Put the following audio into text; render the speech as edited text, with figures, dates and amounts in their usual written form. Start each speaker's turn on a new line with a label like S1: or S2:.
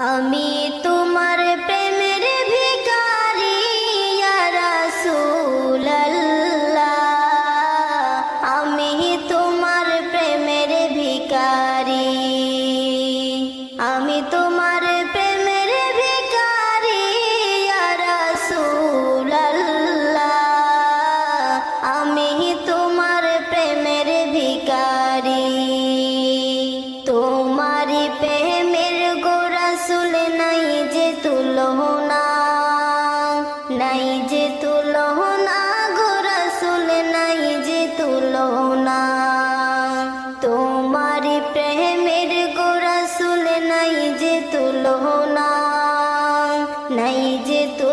S1: আমি তোমার প্রেমের ভিখারি ইয়া রাসূলুল্লাহ, আমি তোমার প্রেমের ভিখারি, আমি তোমার প্রেমের ভিখারি ইয়া রাসূলুল্লাহ, আমি তোমার প্রেমের ভিখারি। তোমারি প্রেমের গো রাসূল নাই যে তুলনা, নাই যে তুলনা গো রাসূল নাই যে তুলনা। তোমারি প্রেমের গো রাসূল নাই যে তুলনা, নাই যে তুলনা।